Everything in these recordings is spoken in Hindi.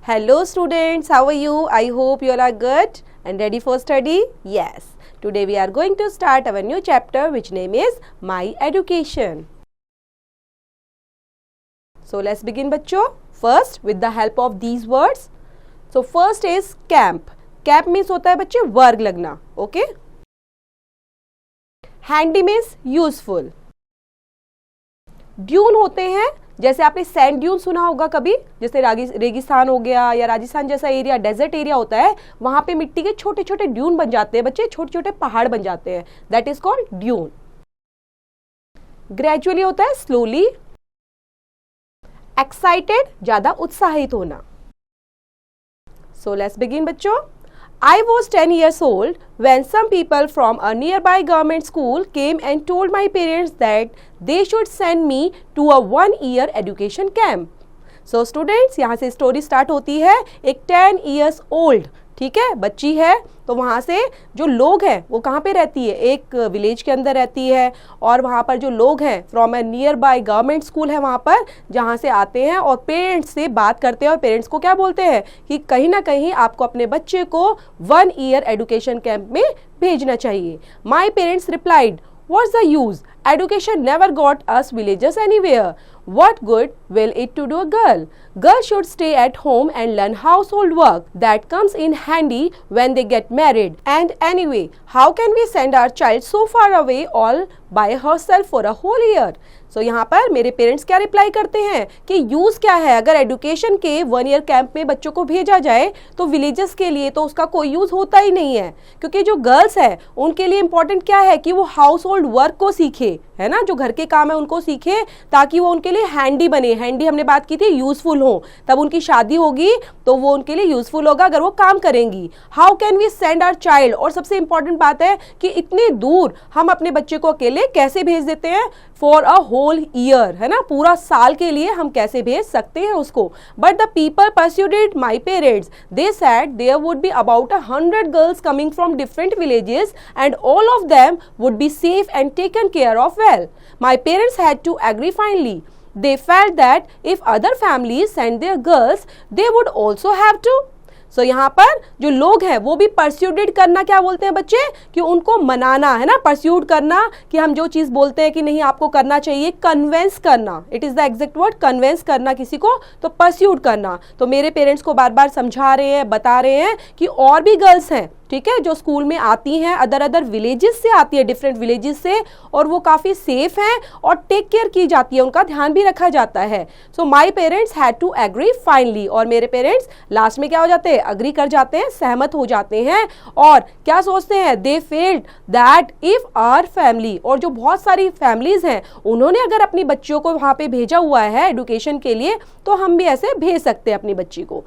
Hello students, how are you? I hope you all are good and ready for study. Yes. Today we are going to start our new chapter which name is My Education. So let's begin बच्चों. First with the help of these words. So first is camp. Camp means होता है बच्चे वर्ग लगना. Okay. Handy means useful. Dune होते हैं, जैसे आपने सैंड ड्यून सुना होगा कभी, जैसे रेगिस्तान हो गया या राजस्थान जैसा एरिया, डेजर्ट एरिया होता है, वहां पे मिट्टी के छोटे छोटे ड्यून बन जाते हैं बच्चे, छोटे छोटे पहाड़ बन जाते हैं. That is called dune. Gradually होता है स्लोली. एक्साइटेड ज्यादा उत्साहित होना. सो लेट्स बिगिन बच्चों. I was 10 years old when some people from a nearby government school came and told my parents that they should send me to a 1-year education camp. So students, यहाँ से स्टोरी स्टार्ट होती है. एक 10 years old, ठीक है, बच्ची है, तो वहाँ से जो लोग हैं वो कहाँ पे रहती है, एक विलेज के अंदर रहती है, और वहाँ पर जो लोग हैं from A near by government school है वहाँ पर, जहाँ से आते हैं और पेरेंट्स से बात करते हैं, और पेरेंट्स को क्या बोलते हैं कि कहीं ना कहीं आपको अपने बच्चे को 1 year एजुकेशन कैंप में भेजना चाहिए. My parents replied, what's the use, education never got us villagers anywhere. What good will it to do a girl? Girls should stay at home and learn household work. That comes in handy when they get married. And anyway, how can we send our child so far away all by herself for a whole year? So यहाँ पर मेरे पेरेंट्स क्या रिप्लाई करते हैं कि यूज क्या है, अगर एजुकेशन के 1 year कैंप में बच्चों को भेजा जाए तो विलेजेस के लिए तो उसका कोई यूज होता ही नहीं है, क्योंकि जो गर्ल्स है उनके लिए इंपॉर्टेंट क्या है कि वो हाउस होल्ड वर्क को सीखे, है ना, जो घर के काम है उनको सीखे, ताकि वो उनके लिए हैंडी बने. हैंडी हमने बात की थी, यूजफुल हो, तब उनकी शादी होगी तो वो उनके लिए यूजफुल होगा अगर वो काम करेंगी. How can we send our child, और सबसे इंपॉर्टेंट बात है कि इतनी दूर हम अपने बच्चे को अकेले कैसे भेज देते हैं, फॉर अ होल ईयर, है ना, पूरा साल के लिए हम कैसे भेज सकते हैं उसको. But the people persuaded my parents. They said there would be about 100 girls coming from different villages and all of them would be safe and taken care of well. My parents had to agree finally. They felt that if other families sent their girls, they would also have to. So यहाँ पर जो लोग हैं वो भी परस्यूडेड करना क्या बोलते हैं बच्चे, कि उनको मनाना, है ना, परस्यूड करना, कि हम जो चीज़ बोलते हैं कि नहीं आपको करना चाहिए, कन्वेंस करना. It is the exact word, convince करना किसी को, तो परस्यूड करना. तो मेरे पेरेंट्स को बार बार समझा रहे हैं, बता रहे हैं कि और भी गर्ल्स हैं, ठीक है, जो स्कूल में आती हैं, अदर विलेजेस से आती है, डिफरेंट विलेजेस से, और वो काफ़ी सेफ हैं और टेक केयर की जाती है, उनका ध्यान भी रखा जाता है. So my parents had to agree finally. और मेरे पेरेंट्स लास्ट में क्या हो जाते हैं, अग्री कर जाते हैं, सहमत हो जाते हैं, और क्या सोचते हैं, they felt that if our family, और जो बहुत सारी फैमिलीज हैं उन्होंने अगर अपनी बच्चियों को वहाँ पे भेजा हुआ है एडुकेशन के लिए, तो हम भी ऐसे भेज सकते हैं अपनी बच्ची को.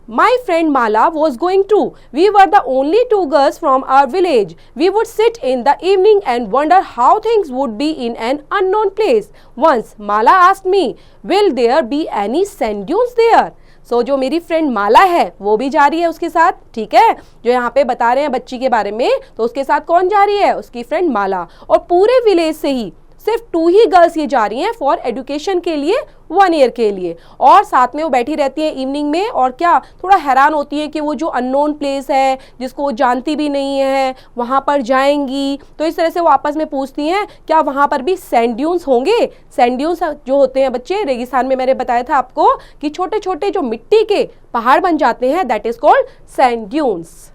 My friend Mala was going too. We were the only 2 girls from our village. We would sit in the evening and wonder how things would be in an unknown place. Once Mala asked me, will there be any sand dunes there? So जो मेरी फ्रेंड माला है वो भी जा रही है उसके साथ, ठीक है, जो यहाँ पे बता रहे हैं बच्ची के बारे में, तो उसके साथ कौन जा रही है, उसकी फ्रेंड माला. और पूरे विलेज से ही सिर्फ 2 ही गर्ल्स ये जा रही हैं फॉर एजुकेशन के लिए, 1 year के लिए. और साथ में वो बैठी रहती है इवनिंग में, और क्या थोड़ा हैरान होती है कि वो जो अननोन प्लेस है जिसको वो जानती भी नहीं है वहाँ पर जाएंगी. तो इस तरह से वो आपस में पूछती हैं क्या वहाँ पर भी सैंड ड्यून्स होंगे. सैंड ड्यून्स जो होते हैं बच्चे, रेगिस्तान में मैंने बताया था आपको कि छोटे छोटे जो मिट्टी के पहाड़ बन जाते हैं, that is called sand dunes.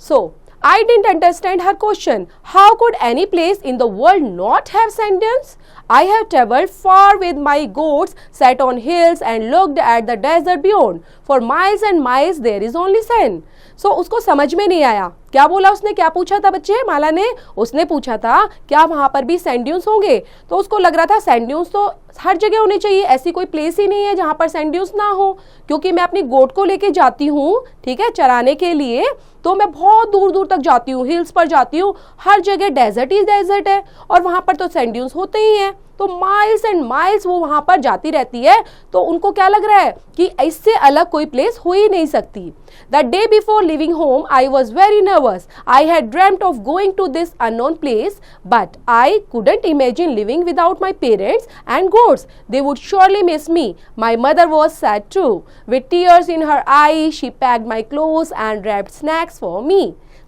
So I didn't understand her question. How could any place in the world not have sand dunes? I have traveled far with my goats, sat on hills and looked at the desert beyond. For miles and miles there is only sand. So उसको समझ में नहीं आया. क्या बोला उसने, क्या पूछा था बच्चे माला ने, उसने पूछा था क्या वहाँ पर भी सैंड ड्यून्स होंगे. तो उसको लग रहा था सैंड ड्यून्स तो हर जगह होने चाहिए, ऐसी कोई प्लेस ही नहीं है जहाँ पर सैंड ड्यून्स ना हो, क्योंकि मैं अपनी गोट को लेके जाती हूँ, ठीक है, चराने के लिए, तो मैं बहुत दूर दूर तक जाती हूँ, हिल्स पर जाती हूँ, हर जगह डेजर्ट ही डेजर्ट है, और वहाँ पर तो सैंड ड्यून्स होते ही हैं. तो माइल्स एंड माइल्स वो वहां पर जाती रहती है। तो उनको क्या लग रहा है कि इससे अलग कोई प्लेस हो ही नहीं सकती। The day before leaving home, I was very nervous. I had dreamt of going to this unknown place, but I couldn't imagine living without my parents and goats. They would surely miss me. My mother was sad too. With tears in her eyes, she packed my clothes and wrapped snacks for me.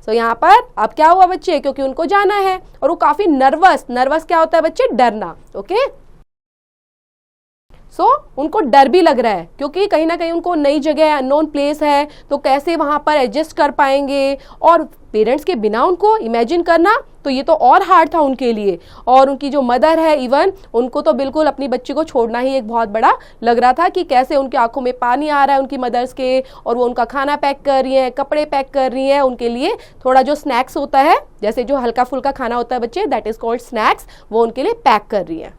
So यहाँ पर अब क्या हुआ बच्चे, क्योंकि उनको जाना है और वो काफी नर्वस क्या होता है बच्चे, डरना। ओके उनको डर भी लग रहा है, क्योंकि कहीं ना कहीं उनको नई जगह, अननोन प्लेस है, तो कैसे वहां पर एडजस्ट कर पाएंगे, और पेरेंट्स के बिना उनको इमेजिन करना तो ये तो और हार्ड था उनके लिए। और उनकी जो मदर है, इवन उनको तो बिल्कुल अपनी बच्ची को छोड़ना ही एक बहुत बड़ा लग रहा था कि कैसे उनकी आंखों में पानी आ रहा है उनकी मदर्स के, और वो उनका खाना पैक कर रही हैं, कपड़े पैक कर रही हैं, उनके लिए थोड़ा जो स्नैक्स होता है, जैसे जो हल्का फुल्का खाना होता है बच्चे, दैट इज कॉल्ड स्नैक्स, वो उनके लिए पैक कर रही हैं।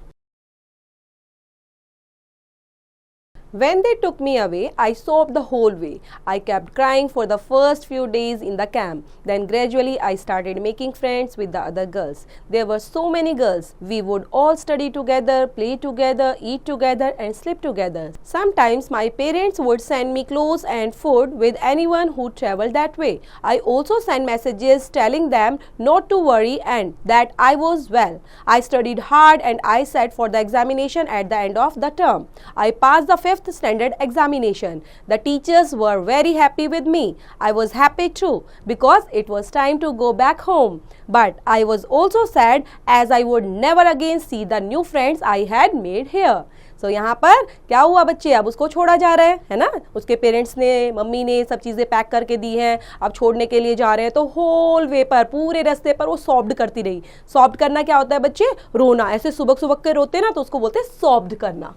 When they took me away, I sobbed the whole way. I kept crying for the first few days in the camp. Then gradually I started making friends with the other girls. There were so many girls. We would all study together, play together, eat together and sleep together. Sometimes my parents would send me clothes and food with anyone who traveled that way. I also sent messages telling them not to worry and that I was well. I studied hard and I sat for the examination at the end of the term. I passed the 5th standard examination. The teachers were very happy with me. I was happy too because it was time to go back home. But I was also sad as I would never again see the new friends I had made here. So यहाँ पर क्या हुआ बच्चे, अब उसको छोड़ा जा रहा है ना, उसके पेरेंट्स ने, मम्मी ने सब चीज़ें पैक करके दी हैं, अब छोड़ने के लिए जा रहे हैं। तो होल वे पर, पूरे रास्ते पर वो सॉफ्ट करती रही। सॉफ्ट करना क्या होता है बच्चे, रोना। ऐसे सुबक सुबक के रोते ना, तो उसको बोलते हैं सॉफ्ट करना।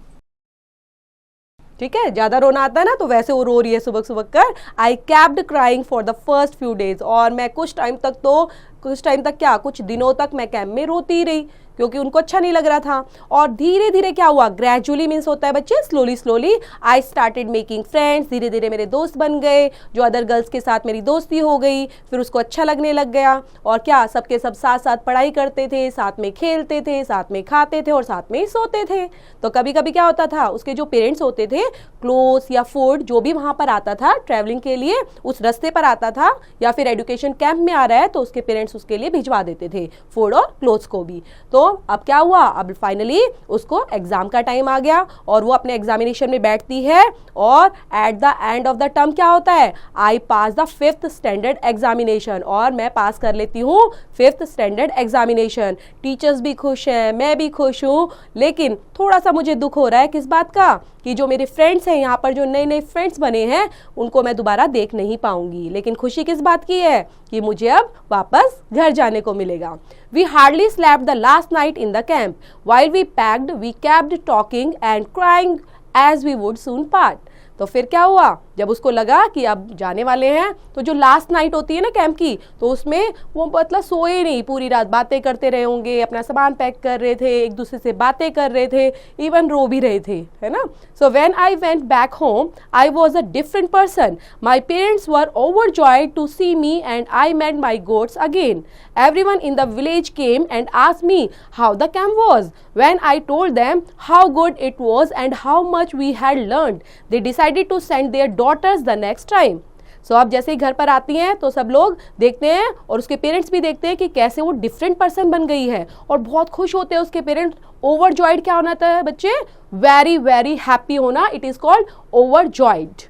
ठीक है, ज्यादा रोना आता है ना, तो वैसे वो रो रही है सुबह सुबह कर। I kept crying for the first few days, और मैं कुछ टाइम तक क्या, कुछ दिनों तक मैं कैंप में रोती रही, क्योंकि उनको अच्छा नहीं लग रहा था। और धीरे धीरे क्या हुआ, ग्रेजुअली मीन्स होता है बच्चे slowly I started making friends. धीरे धीरे मेरे दोस्त बन गए, जो अदर गर्ल्स के साथ मेरी दोस्ती हो गई, फिर उसको अच्छा लगने लग गया। और क्या, सबके सब साथ साथ पढ़ाई करते थे, साथ में खेलते थे, साथ में खाते थे और साथ में ही सोते थे। तो कभी कभी क्या होता था, उसके जो पेरेंट्स होते थे, क्लोथ्स या फूड जो भी वहाँ पर आता था ट्रैवलिंग के लिए, उस रास्ते पर आता था या फिर एजुकेशन कैंप में आ रहा है, तो उसके पेरेंट्स उसके लिए भिजवा देते थे फूड और क्लोथ्स को भी। तो अब क्या हुआ, अब फाइनली उसको एग्जाम का टाइम आ गया और वो अपने एग्जामिनेशन में बैठती है, और at the end of the term क्या होता है, आई पास द 5th स्टैंडर्ड एग्जामिनेशन, और मैं पास कर लेती हूँ 5th स्टैंडर्ड एग्जामिनेशन। टीचर्स भी खुश हैं, मैं भी खुश हूँ, लेकिन थोड़ा सा मुझे दुख हो रहा है किस बात का, कि जो मेरे फ्रेंड्स हैं यहाँ पर, जो नए नए फ्रेंड्स बने हैं, उनको मैं दोबारा देख नहीं पाऊंगी। लेकिन खुशी किस बात की है कि मुझे अब वापस घर जाने को मिलेगा। We hardly slept the last night in the camp. While we packed, we kept talking and crying as we would soon part. तो फिर क्या हुआ, जब उसको लगा कि अब जाने वाले हैं, तो जो लास्ट नाइट होती है ना कैंप की, तो उसमें वो मतलब सोए नहीं, पूरी रात बातें करते रहे होंगे, अपना सामान पैक कर रहे थे, एक दूसरे से बातें कर रहे थे, इवन रो भी रहे थे, है ना। So when I went back home, I was a different person. My parents were overjoyed to see me and I met my goats again. Everyone in the village came and asked me how the camp was. When I told them how good it was and how much we had learned, they decided to send their daughters the next time. So अब जैसे ही घर पर आती हैं तो सब लोग देखते हैं और उसके पेरेंट्स भी देखते हैं कि कैसे वो डिफरेंट पर्सन बन गई है, और बहुत खुश होते हैं उसके पेरेंट्स। ओवरजॉयड क्या होना था बच्चे, वेरी वेरी हैप्पी होना, इट इज कॉल्ड ओवरजॉयड।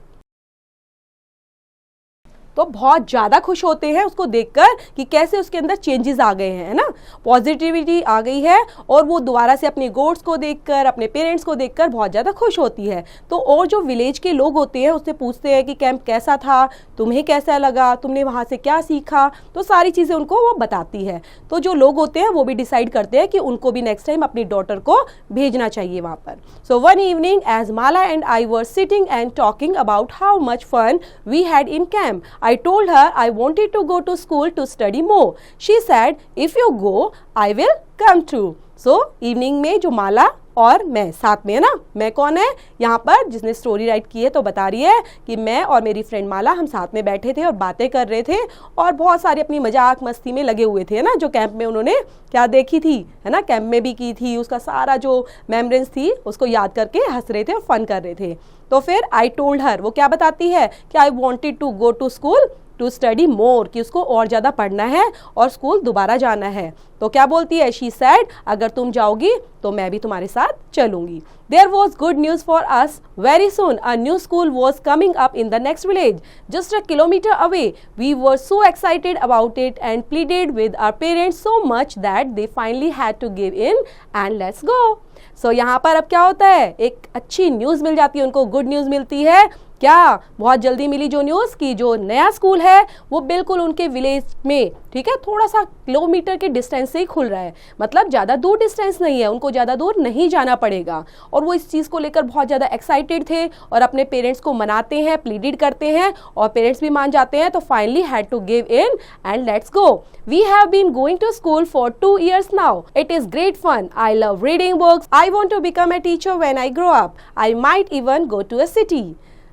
तो बहुत ज़्यादा खुश होते हैं उसको देखकर कि कैसे उसके अंदर चेंजेस आ गए हैं, है ना, पॉजिटिविटी आ गई है, और वो दोबारा से अपने गोट्स को देखकर, अपने पेरेंट्स को देखकर बहुत ज़्यादा खुश होती है। तो और जो विलेज के लोग होते हैं उससे पूछते हैं कि कैंप कैसा था, तुम्हें कैसा लगा, तुमने वहाँ से क्या सीखा, तो सारी चीज़ें उनको वो बताती है। तो जो लोग होते हैं वो भी डिसाइड करते हैं कि उनको भी नेक्स्ट टाइम अपनी डॉटर को भेजना चाहिए वहाँ पर। So one evening as Mala and I were sitting and talking about how much fun we had in camp, I told her I wanted to go to school to study more. She said, if you go, I will come too. So, evening में जो माला और मैं साथ में, है ना। मैं कौन है यहाँ पर जिसने स्टोरी राइट की है, तो बता रही है कि मैं और मेरी फ्रेंड माला हम साथ में बैठे थे और बातें कर रहे थे और बहुत सारी अपनी मजाक मस्ती में लगे हुए थे, है ना। जो कैंप में उन्होंने क्या देखी थी, है ना, कैंप में भी की थी, उसका सारा जो मेमोरीज थी उसको याद करके हंस रहे थे और फन कर रहे थे। तो फिर आई टोल्ड हर, वो क्या बताती है कि I wanted to go to school to study more, कि उसको और ज़्यादा पढ़ना है और स्कूल दोबारा जाना है। तो क्या बोलती है, शी सैड, अगर तुम जाओगी तो मैं भी तुम्हारे साथ चलूंगी। There was good news for us, very soon a new school was coming up in the next village just a kilometre away. We were so excited about it and pleaded with our parents so much that they finally had to give in and let's go. So यहाँ पर अब क्या होता है, एक अच्छी न्यूज़ मिल जाती है उनको, गुड न्यूज़ मिलती है। क्या बहुत जल्दी मिली जो न्यूज़ की जो नया स्कूल है वो बिल्कुल उनके विलेज में, ठीक है, थोड़ा सा किलोमीटर के डिस्टेंस से ही खुल रहा है, मतलब ज़्यादा दूर डिस्टेंस नहीं है, उनको ज़्यादा दूर नहीं जाना पड़ेगा। और वो इस चीज़ को लेकर बहुत ज़्यादा एक्साइटेड थे और अपने पेरेंट्स को मनाते हैं, प्लीडेड करते हैं और पेरेंट्स भी मान जाते हैं। तो finally had to give in and let's go. We have been going to school for 2 years now. It is great fun. I love reading books. I want to become a teacher when I grow up. I might even go to a city.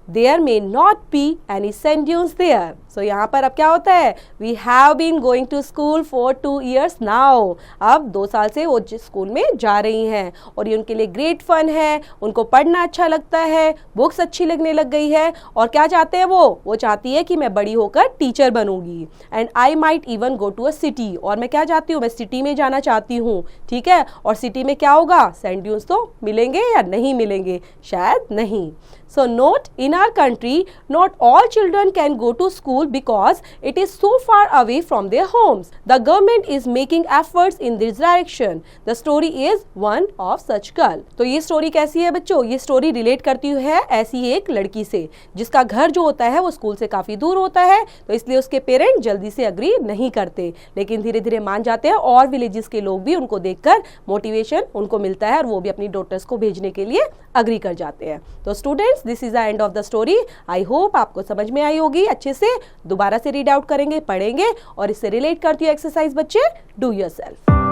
There may not be any sand dunes there. So यहाँ पर अब क्या होता है, We have been going to school for 2 years now. अब 2 साल से वो जिस स्कूल में जा रही हैं और ये उनके लिए ग्रेट फन है, उनको पढ़ना अच्छा लगता है, बुक्स अच्छी लगने लग गई है और क्या चाहते हैं वो चाहती है कि मैं बड़ी होकर टीचर बनूंगी। And I might even go to a city, और मैं क्या चाहती हूँ, मैं सिटी में जाना चाहती हूँ, ठीक है। और सिटी में क्या होगा, सैंड ड्यून्स तो मिलेंगे या नहीं मिलेंगे, शायद नहीं। So note, in our country, not all children can go to school because it is so far away from their homes. The government is making efforts in this direction. The story is one of such girl. तो ये स्टोरी कैसी है बच्चों, ये स्टोरी रिलेट करती है ऐसी एक लड़की से जिसका घर जो होता है वो स्कूल से काफ़ी दूर होता है, तो इसलिए उसके पेरेंट जल्दी से अग्री नहीं करते, लेकिन धीरे धीरे मान जाते हैं और विलेजेस के लोग भी उनको देखकर मोटिवेशन उनको मिलता है और वो भी अपनी डॉटर्स को भेजने के लिए अग्री कर जाते हैं। तो students, this is the end of the story. I hope आपको समझ में आई होगी अच्छे से। दोबारा से रीड आउट करेंगे, पढ़ेंगे और इससे रिलेट करती है एक्सरसाइज बच्चे, डू योरसेल्फ।